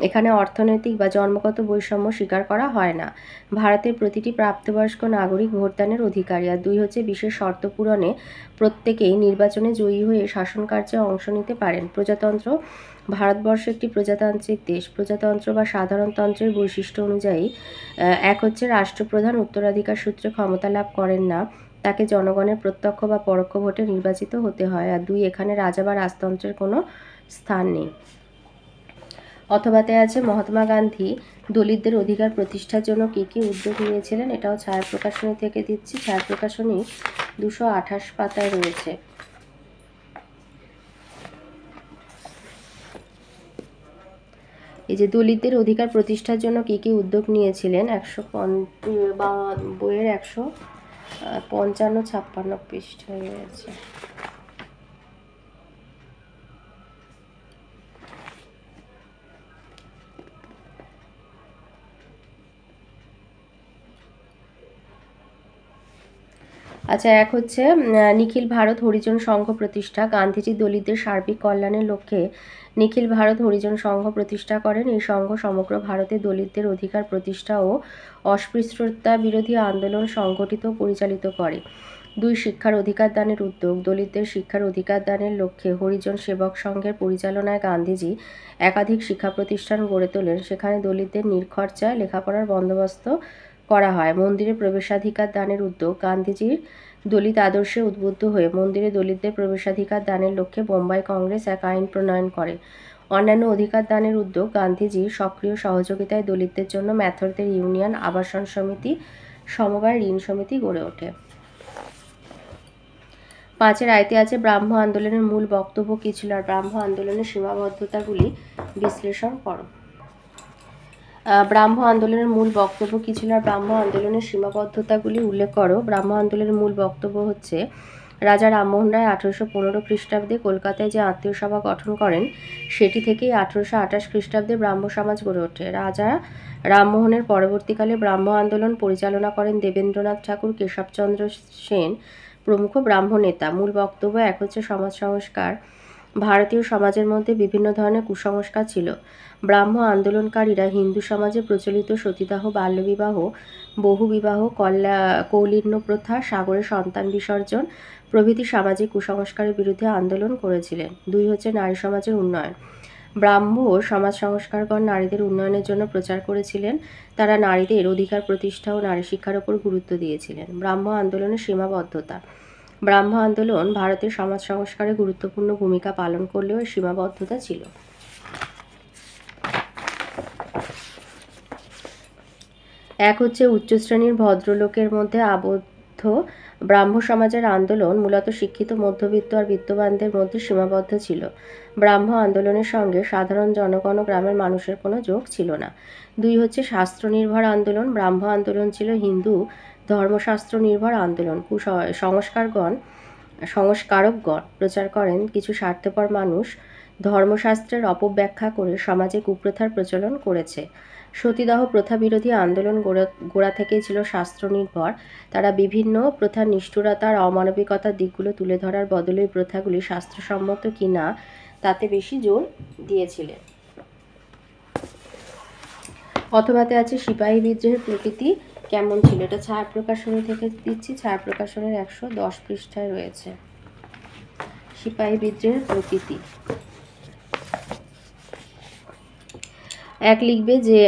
এখানে অর্থনৈতিক বা জন্মগত বৈষম্য স্বীকার করা হয় না। ভারতের প্রতিটি প্রাপ্তবয়স্ক নাগরিক ভোটদানের অধিকারী। আর 2 হচ্ছে বিশেষ শর্ত পূরণে প্রত্যেকেই নির্বাচনে জয়ী হয়ে শাসন কার্যে অংশ নিতে পারেন। প্রজাতন্ত্র। ভারতবর্ষ একটি প্রজাতান্ত্রিক দেশ। প্রজাতন্ত্র বা সাধারণতন্ত্রের বৈশিষ্ট্য অনুযায়ী 1 হচ্ছে রাষ্ট্রপ্রধান উত্তরাধিকার সূত্রে ক্ষমতা লাভ করেন না, তাকে জনগণের প্রত্যক্ষ বা পরোক্ষ ভোটে নির্বাচিত হতে হয়। আর 2, এখানে রাজা বা রাজতন্ত্রের কোনো স্থান নেই। অথবাতে আছে মহাত্মা গান্ধী দলিতদের অধিকার প্রতিষ্ঠার জন্য কী কী উদ্যোগ নিয়েছিলেন। এটাও ছায়া প্রকাশনী থেকে দিচ্ছি। ছায়া প্রকাশনী 228 পাতায় রয়েছে। এই যে দলিতদের অধিকার প্রতিষ্ঠার জন্য কী কী উদ্যোগ নিয়েছিলেন, বইয়ের 155-56 পৃষ্ঠায় রয়েছে। আচ্ছা, 1 হচ্ছে নিখিল ভারত হরিজন সংঘ প্রতিষ্ঠা। গান্ধীজি দলিতদের সার্বিক কল্যাণের লক্ষ্যে নিখিল ভারত হরিজন সংঘ প্রতিষ্ঠা করেন। এই সংঘ সমগ্র ভারতে দলিতদের অধিকার প্রতিষ্ঠা ও অস্পৃশ্যতা বিরোধী আন্দোলন সংগঠিত ও পরিচালিত করে। 2, শিক্ষার অধিকার দানের উদ্যোগ। দলিতদের শিক্ষার অধিকার দানের লক্ষ্যে হরিজন সেবক সংঘের পরিচালনায় গান্ধীজি একাধিক শিক্ষা প্রতিষ্ঠান গড়ে তোলেন। সেখানে দলিতদের নির্খরচায় লেখাপড়ার বন্দোবস্ত করা হয়। মন্দিরে প্রবেশাধিকার দানের উদ্যোগ। গান্ধীজির দলিত আদর্শে উদ্বুদ্ধ হয়ে মন্দিরে দলিতদের প্রবেশাধিকার দানের লক্ষ্যে বোম্বাই কংগ্রেস এক আইন প্রণয়ন করে। অন্যান্য অধিকার দানের উদ্যোগ। গান্ধীজির সক্রিয় সহযোগিতায় দলিতদের জন্য ম্যাথরদের ইউনিয়ন, আবাসন সমিতি, সমবায় ঋণ সমিতি গড়ে ওঠে। 5 আয়তে আছে ব্রাহ্ম আন্দোলনের মূল বক্তব্য কী ছিল আর ব্রাহ্ম আন্দোলনের সীমাবদ্ধতাগুলি বিশ্লেষণ করো। ব্রাহ্ম আন্দোলনের মূল বক্তব্য কী ছিল আর ব্রাহ্ম আন্দোলনের সীমাবদ্ধতাগুলি উল্লেখ করো। ব্রাহ্ম আন্দোলনের মূল বক্তব্য হচ্ছে রাজা রামমোহন রায় 1815 খ্রিস্টাব্দে কলকাতায় যে আত্মীয় সভা গঠন করেন সেটি থেকেই 1828 খ্রিস্টাব্দে ব্রাহ্ম সমাজ গড়ে ওঠে। রাজা রামমোহনের পরবর্তীকালে ব্রাহ্ম আন্দোলন পরিচালনা করেন দেবেন্দ্রনাথ ঠাকুর, কেশবচন্দ্র সেন প্রমুখ ব্রাহ্ম নেতা। মূল বক্তব্য এক হচ্ছে সমাজ সংস্কার। ভারতীয় সমাজের মধ্যে বিভিন্ন ধরনের কুসংস্কার ছিল। ব্রাহ্ম আন্দোলনকারীরা হিন্দু সমাজে প্রচলিত সতীদাহ, বাল্যবিবাহ, বহুবিবাহ, কৌলীন্য প্রথা, সাগরে সন্তান বিসর্জন প্রভৃতি সামাজিক কুসংস্কারের বিরুদ্ধে আন্দোলন করেছিলেন। 2 হচ্ছে নারী সমাজের উন্নয়ন। ব্রাহ্ম সমাজ সংস্কারগণ নারীদের উন্নয়নের জন্য প্রচার করেছিলেন। তারা নারীদের অধিকার প্রতিষ্ঠা ও নারী শিক্ষার উপর গুরুত্ব দিয়েছিলেন। ব্রাহ্ম আন্দোলনের সীমাবদ্ধতা। ব্রাহ্ম আন্দোলন ভারতের সমাজ সংস্কারে গুরুত্বপূর্ণ ভূমিকা পালন করলেও এর সীমাবদ্ধতা ছিল। এক হচ্ছে উচ্চ শ্রেণীর ভদ্রলোকের মধ্যে আবদ্ধ। ব্রাহ্ম সমাজের আন্দোলন মূলত শিক্ষিত মধ্যবিত্ত আর বিত্তবানদের মধ্যে সীমাবদ্ধ ছিল। ব্রাহ্ম আন্দোলনের সঙ্গে সাধারণ জনগণ ও গ্রামের মানুষের কোনো যোগ ছিল না। 2 হচ্ছে শাস্ত্র নির্ভর আন্দোলন। ব্রাহ্ম আন্দোলন ছিল হিন্দু ধর্মশাস্ত্র নির্ভর আন্দোলন। সংস্কারকগণ প্রচার করেন কিছু স্বার্থপর মানুষ ধর্মশাস্ত্রের অপব্যাখ্যা করে সমাজে কুপ্রথার প্রচলন করেছে। সতীদাহ প্রথা বিরোধী আন্দোলন গোড়া থেকেই ছিল শাস্ত্র নির্ভর। তারা বিভিন্ন প্রথার নিষ্ঠুরতার অমানবিকতার দিকগুলো তুলে ধরার বদলে এই প্রথাগুলি শাস্ত্রসম্মত কি না তাতে বেশি জোর দিয়েছিলেন। অথবাতে আছে সিপাহী বিদ্রোহের প্রকৃতি কেমন ছিল। এটা ছায়া প্রকাশনী থেকে দিচ্ছি, ছায়া প্রকাশনের 110 পৃষ্ঠায় রয়েছে। সিপাহী বিদ্রোহের প্রকৃতি। এক লিখবে যে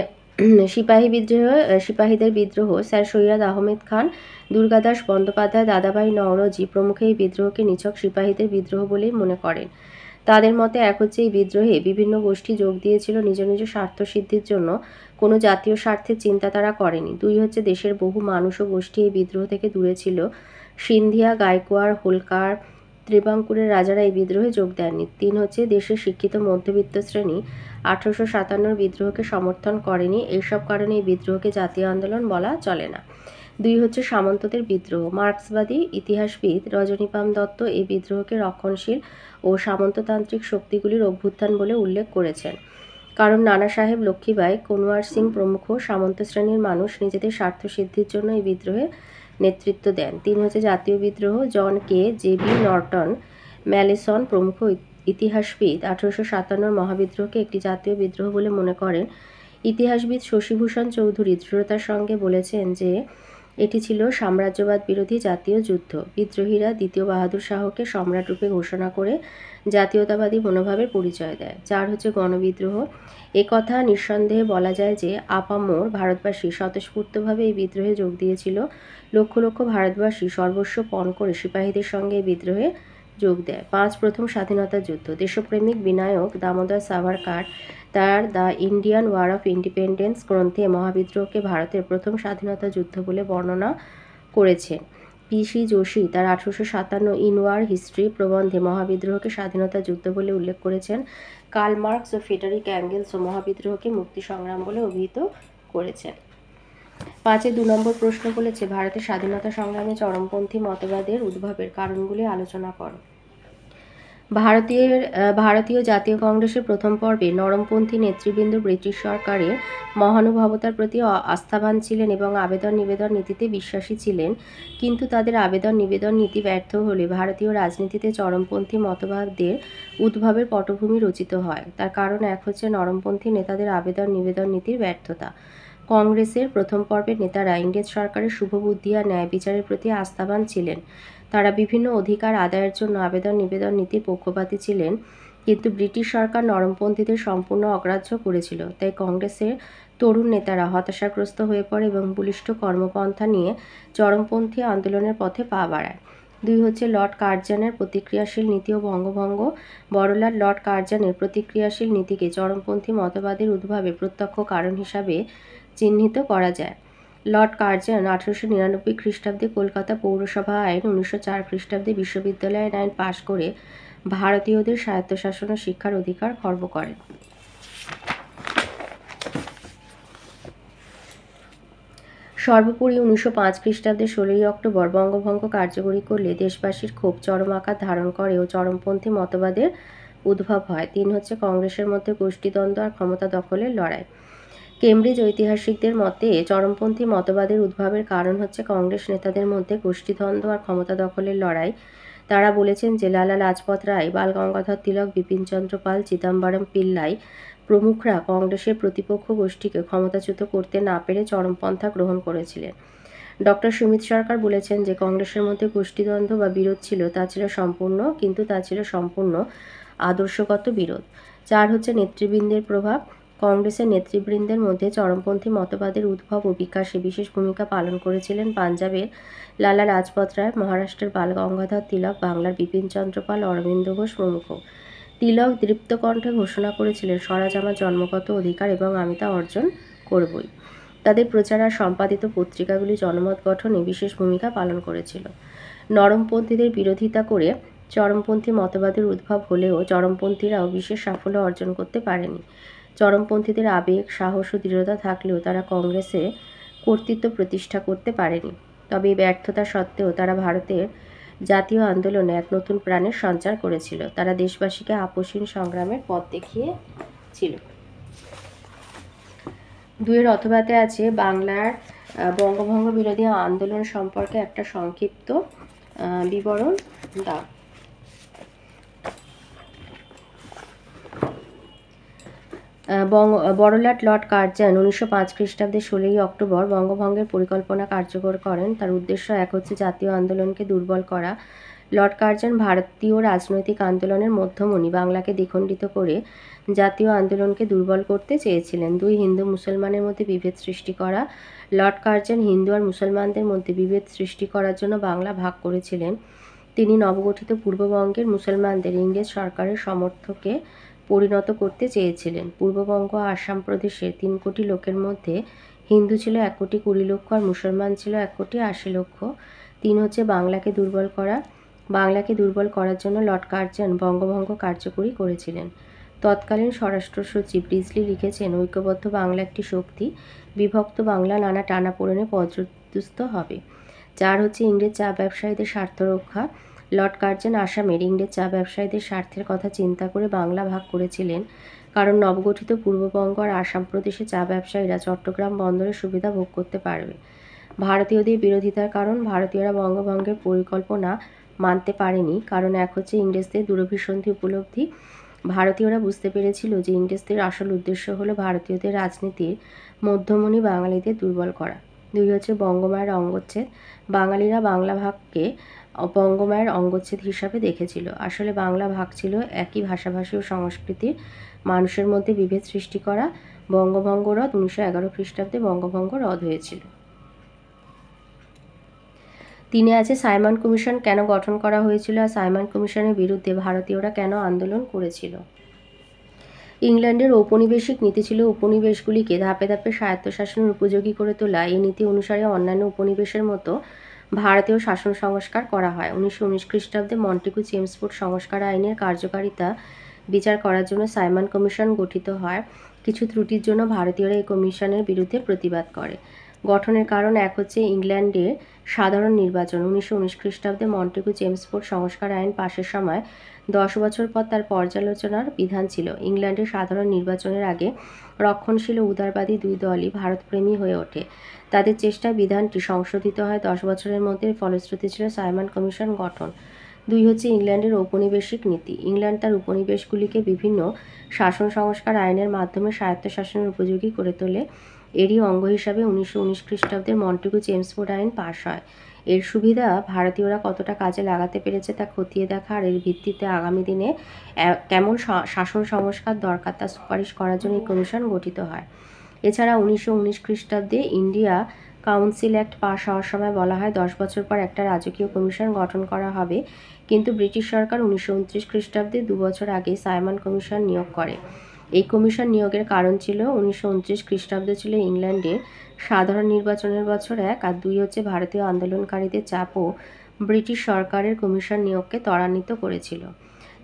সিপাহীদের বিদ্রোহ স্যার সৈয়দ আহমেদ খান, দুর্গাদাস বন্দ্যোপাধ্যায়, দাদাভাই নওরোজি প্রমুখ এই বিদ্রোহকে নিছক সিপাহীদের বিদ্রোহ বলেই মনে করেন। তাদের মতে এক হচ্ছে এই বিদ্রোহে বিভিন্ন গোষ্ঠী যোগ দিয়েছিল নিজ নিজ স্বার্থ সিদ্ধির জন্য, কোনো জাতীয় স্বার্থের চিন্তা তারা করেনি। 2 হচ্ছে দেশের বহু মানুষ ও গোষ্ঠী এই বিদ্রোহ থেকে দূরে ছিল। সিন্ধিয়া, গায়কোয়াড়, হোলকার, ত্রিবাঙ্কুরের রাজারা এই বিদ্রোহে যোগ দেননি। 3 হচ্ছে দেশের শিক্ষিত মধ্যবিত্ত শ্রেণী 1857 বিদ্রোহকে সমর্থন করেনি। এইসব কারণে এই বিদ্রোহকে জাতীয় আন্দোলন বলা চলে না। 2 হচ্ছে সামন্তদের বিদ্রোহ। মার্ক্সবাদী ইতিহাসবিদ রজনীপাল দত্ত এই বিদ্রোহকে রক্ষণশীল ও সামন্ততান্ত্রিক শক্তিগুলির অভ্যুত্থান বলে উল্লেখ করেছেন। কারণ নানা সাহেব, লক্ষ্মীবাঈ, কুনওয়ার সিং প্রমুখ সামন্ত শ্রেণীর মানুষ নিজেদের স্বার্থ সিদ্ধির জন্য এই বিদ্রোহে নেতৃত্ব দেন। 3 হচ্ছে জাতীয় বিদ্রোহ। জন কে, জে.বি. নর্টন, ম্যালেসন প্রমুখ ইতিহাসবিদ 1857 মহাবিদ্রোহকে একটি জাতীয় বিদ্রোহ বলে মনে করেন। ইতিহাসবিদ শশীভূষণ চৌধুরী দৃঢ়তার সঙ্গে বলেছেন যে এটি ছিল সাম্রাজ্যবাদ বিরোধী জাতীয় যুদ্ধ। বিদ্রোহীরা দ্বিতীয় বাহাদুর শাহকে সম্রাট রূপে ঘোষণা করে জাতীয়তাবাদী মনোভাবের পরিচয় দেয়। 4 হচ্ছে গণবিদ্রোহ। একথা নিঃসন্দেহে বলা যায় যে আপামর ভারতবাসী স্বতঃস্ফূর্তভাবে এই বিদ্রোহে যোগ দিয়েছিল। লক্ষ লক্ষ ভারতবাসী সর্বস্ব পণ করে সিপাহীদের সঙ্গে এই বিদ্রোহে যোগ দেয়। 5 প্রথম স্বাধীনতা যুদ্ধ। দেশপ্রেমিক বিনায়ক দামোদর সাভারকার তার the Indian war of independence গ্রন্থে মহাবিদ্রোহকে ভারতের প্রথম স্বাধীনতা যুদ্ধ বলে বর্ণনা করেছেন। পি.সি. যোশী তার 1857 ইন ওয়ার হিস্ট্রি প্রবন্ধে মহাবিদ্রোহকে স্বাধীনতা যুদ্ধ বলে উল্লেখ করেছেন। কার্ল মার্কস ও ফ্রেডারিক অ্যাঙ্গেলস ও মহাবিদ্রোহকে মুক্তি সংগ্রাম বলে অভিহিত করেছেন। 5 2 নম্বর প্রশ্ন বলেছে ভারতের স্বাধীনতা সংগ্রামে চরমপন্থী মতবাদের উদ্ভবের কারণগুলি আলোচনা করো। ভারতীয় জাতীয় কংগ্রেসের প্রথম পর্বে নরমপন্থী নেতৃবৃন্দ ব্রিটিশ সরকারের মহানুভবতার প্রতি আস্থাবান ছিলেন এবং আবেদন নিবেদন নীতিতে বিশ্বাসী ছিলেন, কিন্তু তাদের আবেদন নিবেদন নীতি ব্যর্থ হলে ভারতীয় রাজনীতিতে চরমপন্থী মতবাদের উদ্ভবের পটভূমি রচিত হয়। তার কারণ এক হচ্ছে নরমপন্থী নেতাদের আবেদন নিবেদন নীতির ব্যর্থতা। কংগ্রেসের প্রথম পর্বের নেতারা ইংরেজ সরকারের শুভবুদ্ধি আর ন্যায় বিচারের প্রতি আস্থাবান ছিলেন। তারা বিভিন্ন অধিকার আদায়ের জন্য আবেদন নিবেদন নীতির পক্ষপাতী ছিলেন, কিন্তু ব্রিটিশ সরকার নরমপন্থীদের সম্পূর্ণ অগ্রাহ্য করেছিল। তাই কংগ্রেসের তরুণ নেতারা হতাশাগ্রস্ত হয়ে পড়ে এবং বলিষ্ঠ কর্মপন্থা নিয়ে চরমপন্থী আন্দোলনের পথে পা বাড়ায়। 2 হচ্ছে লর্ড কার্জনের প্রতিক্রিয়াশীল নীতি ও বঙ্গভঙ্গ। বড়লাট লর্ড কার্জনের প্রতিক্রিয়াশীল নীতিকে চরমপন্থী মতবাদের উদ্ভবের প্রত্যক্ষ কারণ হিসাবে চিহ্নিত করা যায়। লর্ড কার্জন 1899 খ্রিস্টাব্দে কলকাতা পৌরসভা আইন, 1904 খ্রিস্টাব্দে বিশ্ববিদ্যালয় আইন পাশ করে ভারতীয়দের স্বায়ত্তশাসন ও শিক্ষার অধিকার খর্ব করেন। সর্বোপরি 1905 খ্রিস্টাব্দের 16ই অক্টোবর বঙ্গভঙ্গ কার্যকরী করলে দেশবাসীর ক্ষোভ চরম আকার ধারণ করে ও চরমপন্থী মতবাদের উদ্ভব হয়। 3 হচ্ছে কংগ্রেসের মধ্যে গোষ্ঠীদ্বন্দ্ব আর ক্ষমতা দখলের লড়াই। কেমব্রিজ ঐতিহাসিকদের মতে চরমপন্থী মতবাদের উদ্ভবের কারণ হচ্ছে কংগ্রেস নেতাদের মধ্যে গোষ্ঠীদ্বন্দ্ব আর ক্ষমতা দখলের লড়াই। তারা বলেছেন যে লালা লাজপত রায়, বাল গঙ্গাধর তিলক, বিপিনচন্দ্র পাল, চিদম্বরম পিল্লাই প্রমুখরা কংগ্রেসের প্রতিপক্ষ গোষ্ঠীকে ক্ষমতাচ্যুত করতে না পেরে চরমপন্থা গ্রহণ করেছিলেন। ডক্টর সুমিত সরকার বলেছেন যে কংগ্রেসের মধ্যে গোষ্ঠীদ্বন্দ্ব বা বিরোধ ছিল, তা ছিল সম্পূর্ণ আদর্শগত বিরোধ। 4 হচ্ছে নেতৃবৃন্দের প্রভাব। কংগ্রেসের নেতৃবৃন্দের মধ্যে চরমপন্থী মতবাদের উদ্ভব ও বিকাশে বিশেষ ভূমিকা পালন করেছিলেন পাঞ্জাবের লালা লাজপত রায়, মহারাষ্ট্রের বাল গঙ্গাধর তিলক, বাংলার বিপিনচন্দ্র পাল, অরবিন্দ ঘোষ প্রমুখ। তিলক দৃপ্তকণ্ঠে ঘোষণা করেছিলেন, স্বরাজ আমার জন্মগত অধিকার এবং আমি তা অর্জন করবই। তাদের প্রচার আর সম্পাদিত পত্রিকাগুলি জনমত গঠনে বিশেষ ভূমিকা পালন করেছিল। নরমপন্থীদের বিরোধিতা করে চরমপন্থী মতবাদের উদ্ভব হলেও চরমপন্থীরাও বিশেষ সাফল্য অর্জন করতে পারেনি। চরমপন্থীদের আবেগ, সাহস ও দৃঢ়তা থাকলেও তারা কংগ্রেসে কর্তৃত্ব প্রতিষ্ঠা করতে পারেনি। তবে এই ব্যর্থতা সত্ত্বেও তারা ভারতের জাতীয় আন্দোলনে এক নতুন প্রাণের সঞ্চার করেছিল। তারা দেশবাসীকে আপসহীন সংগ্রামের পথ দেখিয়েছিল। 2 অথবাতে আছে বাংলার বঙ্গভঙ্গ বিরোধী আন্দোলন সম্পর্কে একটা সংক্ষিপ্ত বিবরণ দাও। বড়লাট লর্ড কার্জন 1905 খ্রিস্টাব্দে 16ই অক্টোবর বঙ্গভঙ্গের পরিকল্পনা কার্যকর করেন। তার উদ্দেশ্য এক হচ্ছে জাতীয় আন্দোলনকে দুর্বল করা। লর্ড কার্জন ভারতীয় রাজনৈতিক আন্দোলনের মধ্যমণি বাংলাকে দ্বিখণ্ডিত করে জাতীয় আন্দোলনকে দুর্বল করতে চেয়েছিলেন। 2 হিন্দু মুসলমানের মধ্যে বিভেদ সৃষ্টি করা। লর্ড কার্জন হিন্দু আর মুসলমানদের মধ্যে বিভেদ সৃষ্টি করার জন্য বাংলা ভাগ করেছিলেন। তিনি নবগঠিত পূর্ববঙ্গের মুসলমানদের ইংরেজ সরকারের সমর্থকে পরিণত করতে চেয়েছিলেন। পূর্ববঙ্গ আসাম প্রদেশের 3 কোটি লোকের মধ্যে হিন্দু ছিল 1 কোটি 20 লক্ষ আর মুসলমান ছিল 1 কোটি 80 লক্ষ। 3 হচ্ছে বাংলাকে দুর্বল করা। বাংলাকে দুর্বল করার জন্য লর্ড কার্জন বঙ্গভঙ্গ কার্যকরী করেছিলেন। তৎকালীন স্বরাষ্ট্র সচিব রিজলি লিখেছেন, ঐক্যবদ্ধ বাংলা একটি শক্তি, বিভক্ত বাংলা নানা টানাপোড়েনে পর্যুস্ত হবে। 4 হচ্ছে ইংরেজ চা ব্যবসায়ীদের স্বার্থ রক্ষা। লর্ড কার্জন আসামের ইংরেজ চা ব্যবসায়ীদের স্বার্থের কথা চিন্তা করে বাংলা ভাগ করেছিলেন, কারণ নবগঠিত পূর্ববঙ্গ আর আসাম প্রদেশে চা ব্যবসায়ীরা চট্টগ্রাম বন্দরের সুবিধা ভোগ করতে পারবে। ভারতীয়দের বিরোধিতার কারণ, ভারতীয়রা বঙ্গভঙ্গের পরিকল্পনা মানতে পারেনি, কারণ এক হচ্ছে ইংরেজদের দূরভিসন্ধি উপলব্ধি। ভারতীয়রা বুঝতে পেরেছিল যে ইংরেজদের আসল উদ্দেশ্য হলো ভারতীয়দের রাজনীতির মধ্যমণি বাঙালিদের দুর্বল করা। 2 হচ্ছে বঙ্গমায়ের অঙ্গচ্ছেদ। বাঙালিরা বাংলা ভাগকে বঙ্গমায়ের অঙ্গচ্ছেদ হিসাবে দেখেছিল। আসলে বাংলা ভাগ ছিল একই ভাষাভাষী ও সংস্কৃতির মানুষের মধ্যে বিভেদ সৃষ্টি করা। বঙ্গভঙ্গ রদ 1911 খ্রিস্টাব্দে বঙ্গভঙ্গ রদ হয়েছিল। 3 আছে সাইমন কমিশন কেন গঠন করা হয়েছিল আর সাইমন কমিশনের বিরুদ্ধে ভারতীয়রা কেন আন্দোলন করেছিল। ইংল্যান্ডের ঔপনিবেশিক নীতি ছিল উপনিবেশগুলিকে ধাপে ধাপে স্বায়ত্তশাসনের উপযোগী করে তোলা। এই নীতি অনুসারে অন্যান্য উপনিবেশের মতো ভারতীয় শাসন সংস্কার করা হয়। 1919 খ্রিস্টাব্দে মন্টেগু চেমসফোর্ড সংস্কার আইনের কার্যকারিতা বিচার করার জন্য সাইমন কমিশন গঠিত হয়। কিছু ত্রুটির জন্য ভারতীয়রা এই কমিশনের বিরুদ্ধে প্রতিবাদ করে। গঠনের কারণ এক হচ্ছে ইংল্যান্ডের সাধারণ নির্বাচন। 1919 খ্রিস্টাব্দে মন্টেগু চেমসফোর্ড সংস্কার আইন পাশের সময় 10 বছর পর তার পর্যালোচনার বিধান ছিল। ইংল্যান্ডের সাধারণ নির্বাচনের আগে রক্ষণশীল ও উদারবাদী 2 দলই ভারতপ্রেমী হয়ে ওঠে। তাদের চেষ্টায় বিধানটি সংশোধিত হয়। 10 বছরের মধ্যে ফলশ্রুতি ছিল সাইমন কমিশন গঠন। 2 হচ্ছে ইংল্যান্ডের ঔপনিবেশিক নীতি। ইংল্যান্ড তার উপনিবেশগুলিকে বিভিন্ন শাসন সংস্কার আইনের মাধ্যমে স্বায়ত্তশাসনের উপযোগী করে তোলে। এরই অঙ্গ হিসাবে 1919 খ্রিস্টাব্দের মন্টেগু চেমসফোর্ড আইন পাশ হয়। এর সুবিধা ভারতীয়রা কতটা কাজে লাগাতে পেরেছে তা খতিয়ে দেখা আর এর ভিত্তিতে আগামী দিনে কেমন শাসন সংস্কার দরকার তা সুপারিশ করার জন্য এই কমিশন গঠিত হয়। এছাড়া 1919 খ্রিস্টাব্দে ইন্ডিয়া কাউন্সিল অ্যাক্ট পাশ হওয়ার সময় বলা হয় 10 বছর পর একটা রাজকীয় কমিশন গঠন করা হবে, কিন্তু ব্রিটিশ সরকার 1929 খ্রিস্টাব্দে 2 বছর আগে সাইমন কমিশন নিয়োগ করে। এই কমিশন নিয়োগের কারণ ছিল 1929 খ্রিস্টাব্দ ছিল ইংল্যান্ডের সাধারণ নির্বাচনের বছর 1 আর 2 হচ্ছে ভারতীয় আন্দোলনকারীদের চাপও ব্রিটিশ সরকারের কমিশন নিয়োগকে ত্বরান্বিত করেছিল।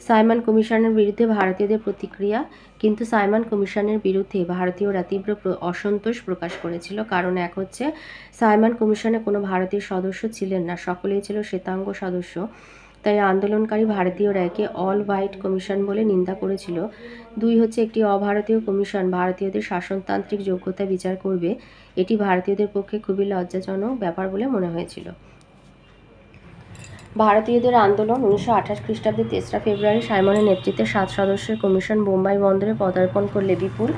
সাইমন কমিশনের বিরুদ্ধে ভারতীয়দের প্রতিক্রিয়া। কিন্তু সাইমন কমিশনের বিরুদ্ধে ভারতীয়রা তীব্র অসন্তোষ প্রকাশ করেছিল। কারণ এক হচ্ছে, সাইমন কমিশনে কোনো ভারতীয় সদস্য ছিলেন না, সকলেই ছিল শ্বেতাঙ্গ সদস্য। তাই আন্দোলনকারী ভারতীয়রা একে অল হোয়াইট কমিশন বলে নিন্দা করেছিল। দুই হচ্ছে, একটি অভারতীয় কমিশন ভারতীয়দের শাসনতান্ত্রিক যোগ্যতা বিচার করবে, এটি ভারতীয়দের পক্ষে খুবই লজ্জাজনক ব্যাপার বলে মনে হয়েছিল। ভারতীয়দের আন্দোলন। 1928 খ্রিস্টাব্দে 3রা ফেব্রুয়ারি সাইমনের নেতৃত্বে 7 সদস্যের কমিশন বোম্বাই বন্দরে পদার্পণ করলে বিপুল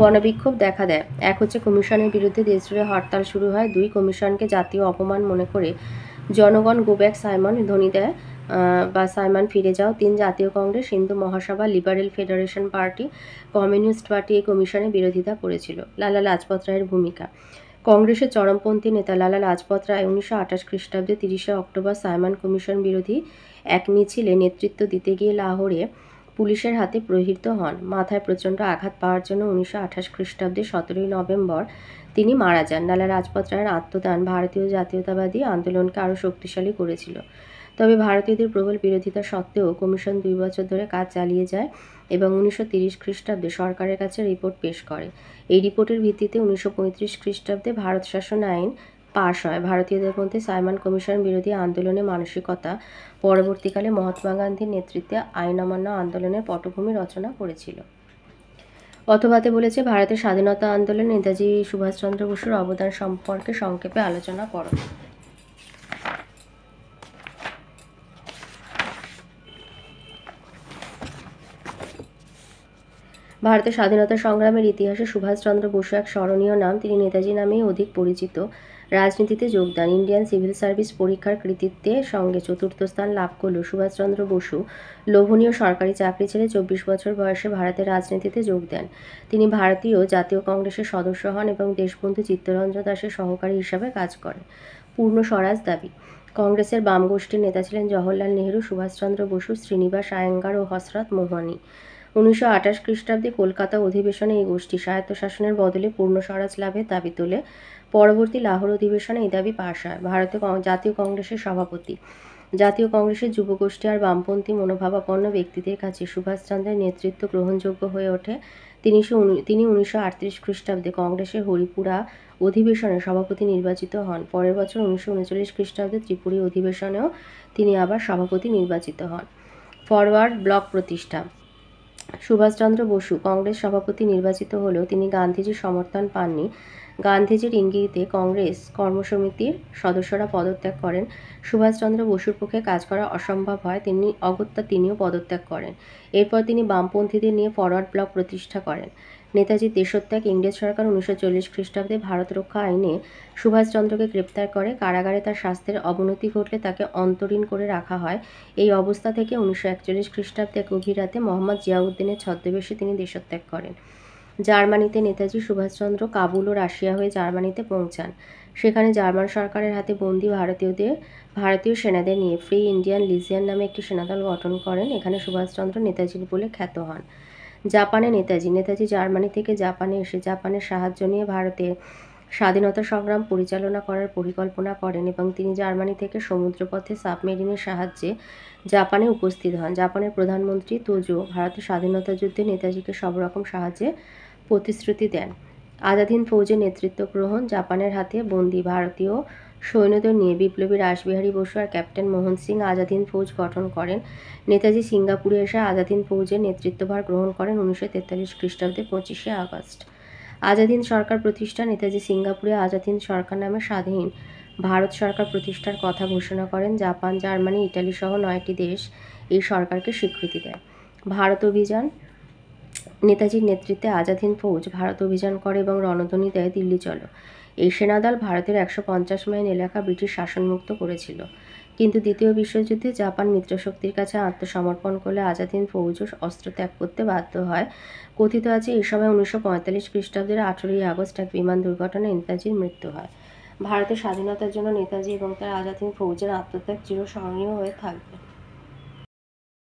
গণবিক্ষোভ দেখা দেয়। এক হচ্ছে, কমিশনের বিরুদ্ধে দেশজুড়ে হরতাল শুরু হয়। 2, কমিশনকে জাতীয় অপমান মনে করে জনগণ গো ব্যাক সাইমন ধ্বনি দেয় বা সাইমন ফিরে যাও। 3, জাতীয় Congress, Hindu Mahasabha, liberal federation party, communist party এই কমিশনের বিরোধিতা করেছিল। লালা লাজপত রায়ের ভূমিকা। কংগ্রেসের চরমপন্থী নেতা লালা লাজপত রায় 1928 খ্রিস্টাব্দে 30শে অক্টোবর সাইমন কমিশন বিরোধী এক মিছিলে নেতৃত্ব দিতে গিয়ে লাহোরে পুলিশের হাতে প্রহৃত হন। মাথায় প্রচণ্ড আঘাত পাওয়ার জন্য 1928 খ্রিস্টাব্দে 17ই নভেম্বর তিনি মারা যান। লালা লাজপত রায়ের আত্মদান ভারতীয় জাতীয়তাবাদী আন্দোলনকে আরও শক্তিশালী করেছিল। তবে ভারতীয়দের প্রবল বিরোধিতা সত্ত্বেও কমিশন 2 বছর ধরে কাজ চালিয়ে যায় এবং 1930 খ্রিস্টাব্দে সরকারের কাছে রিপোর্ট পেশ করে। এই রিপোর্টের ভিত্তিতে 1935 খ্রিস্টাব্দে ভারত শাসন আইন পাশ হয়। ভারতীয়দের মধ্যে সাইমন কমিশন বিরোধী আন্দোলনের মানসিকতা পরবর্তীকালে মহাত্মা গান্ধীর নেতৃত্বে আইন অমান্য আন্দোলনের পটভূমি রচনা করেছিল। অথবাতে বলেছে, ভারতের স্বাধীনতা আন্দোলনে নেতাজি সুভাষচন্দ্র বসুর অবদান সম্পর্কে সংক্ষেপে আলোচনা করো। ভারতের স্বাধীনতা সংগ্রামের ইতিহাসে সুভাষচন্দ্র বসু এক স্মরণীয় নাম। তিনি নেতাজি নামেই অধিক পরিচিত। রাজনীতিতে যোগদান। ইন্ডিয়ান সিভিল সার্ভিস পরীক্ষার কৃতিত্বের সঙ্গে 4র্থ স্থান লাভ করলেও সুভাষচন্দ্র বসু লোভনীয় সরকারি চাকরি ছেড়ে 24 বছর বয়সে ভারতের রাজনীতিতে যোগ দেন। তিনি ভারতীয় জাতীয় কংগ্রেসের সদস্য হন এবং দেশবন্ধু চিত্তরঞ্জন দাসের সহকারী হিসাবে কাজ করেন। পূর্ণ স্বরাজ দাবি। কংগ্রেসের বাম গোষ্ঠীর নেতা ছিলেন জওহরলাল নেহরু, সুভাষচন্দ্র বসু, শ্রীনিবাস আয়েঙ্গার ও হযরত মোহনী। 1928 খ্রিস্টাব্দে কলকাতা অধিবেশনে এই গোষ্ঠী স্বায়ত্তশাসনের বদলে পূর্ণ স্বরাজ লাভের দাবি তোলে। পরবর্তী লাহোর অধিবেশনে এই দাবি পাশ হয়। ভারতীয় জাতীয় কংগ্রেসের সভাপতি। জাতীয় কংগ্রেসের যুবগোষ্ঠী আর বামপন্থী মনোভাবাপন্ন ব্যক্তিদের কাছে সুভাষচন্দ্রের নেতৃত্ব গ্রহণযোগ্য হয়ে ওঠে। তিনি 1938 খ্রিস্টাব্দে কংগ্রেসের হরিপুরা অধিবেশনে সভাপতি নির্বাচিত হন। পরের বছর 1939 খ্রিস্টাব্দে ত্রিপুরী অধিবেশনেও তিনি আবার সভাপতি নির্বাচিত হন। ফরওয়ার্ড ব্লক প্রতিষ্ঠা। সুভাষচন্দ্র বসু কংগ্রেস সভাপতি নির্বাচিত হলেও তিনি গান্ধীজির সমর্থন পাননি। গান্ধীজির ইঙ্গিতে কংগ্রেস কর্মসমিতির সদস্যরা পদত্যাগ করেন। সুভাষচন্দ্র বসুর পক্ষে কাজ করা অসম্ভব হয়, অগত্যা তিনিও পদত্যাগ করেন। এরপর তিনি বামপন্থীদের নিয়ে ফরওয়ার্ড ব্লক প্রতিষ্ঠা করেন। নেতাজির দেশত্যাগ। ইংরেজ সরকার 1940 খ্রিস্টাব্দে ভারত রক্ষা আইনে সুভাষচন্দ্রকে গ্রেপ্তার করে। কারাগারে তার স্বাস্থ্যের অবনতি ঘটলে তাকে অন্তরীণ করে রাখা হয়। এই অবস্থা থেকে 1941 খ্রিস্টাব্দে গভীর রাতে মোহাম্মদ জিয়াউদ্দিনের ছদ্মবেশে তিনি দেশত্যাগ করেন। জার্মানিতে নেতাজি সুভাষচন্দ্র কাবুল ও রাশিয়া হয়ে জার্মানিতে পৌঁছান। সেখানে জার্মান সরকারের হাতে বন্দী ভারতীয় সেনাদের নিয়ে ফ্রি ইন্ডিয়ান লিজিয়ন নামে একটি সেনাদল গঠন করেন। এখানে সুভাষচন্দ্র নেতাজির বলে খ্যাত হন। জাপানে নেতাজি জার্মানি থেকে জাপানে এসে জাপানের সাহায্য নিয়ে ভারতের স্বাধীনতা সংগ্রাম পরিচালনা করার পরিকল্পনা করেন এবং তিনি জার্মানি থেকে সমুদ্রপথে সাবমেরিনের সাহায্যে জাপানে উপস্থিত হন। জাপানের প্রধানমন্ত্রী তোজো ভারতের স্বাধীনতা যুদ্ধে নেতাজিকে সব রকম সাহায্যে প্রতিশ্রুতি দেন। আজাদ হিন্দ ফৌজের নেতৃত্ব গ্রহণ। জাপানের হাতে বন্দী ভারতীয় সৈন্যদের নিয়ে বিপ্লবী রাসবিহারী বসু আর ক্যাপ্টেন মোহন সিং আজাদ হিন্দ ফৌজ গঠন করেন। নেতাজি সিঙ্গাপুরে এসে আজাদ হিন্দ ফৌজের নেতৃত্বভার গ্রহণ করেন 1943 খ্রিস্টাব্দে 25শে আগস্ট। আজাদ হিন্দ সরকার প্রতিষ্ঠা। নেতাজি সিঙ্গাপুরে আজাদ হিন্দ সরকার নামে স্বাধীন ভারত সরকার প্রতিষ্ঠার কথা ঘোষণা করেন। জাপান, জার্মানি, ইটালি সহ 9টি দেশ এই সরকারকে স্বীকৃতি দেয়। ভারত অভিযান। নেতাজির নেতৃত্বে আজাদ হিন্দ ফৌজ ভারত অভিযান করে এবং রণধ্বনি দেয়, দিল্লি চলো। এই সেনাদল ভারতের 150 মাইল এলাকা ব্রিটিশ শাসনমুক্ত করেছিল। কিন্তু দ্বিতীয় বিশ্বযুদ্ধে জাপান মিত্রশক্তির কাছে আত্মসমর্পণ করলে আজাদ হিন্দ ফৌজও অস্ত্র ত্যাগ করতে বাধ্য হয়। কথিত আছে এই সময় 1945 খ্রিস্টাব্দের 18ই আগস্ট এক বিমান দুর্ঘটনায় নেতাজির মৃত্যু হয়। ভারতের স্বাধীনতার জন্য নেতাজি এবং তার আজাদ হিন্দ ফৌজের আত্মত্যাগ চিরস্মরণীয় হয়ে থাকবে।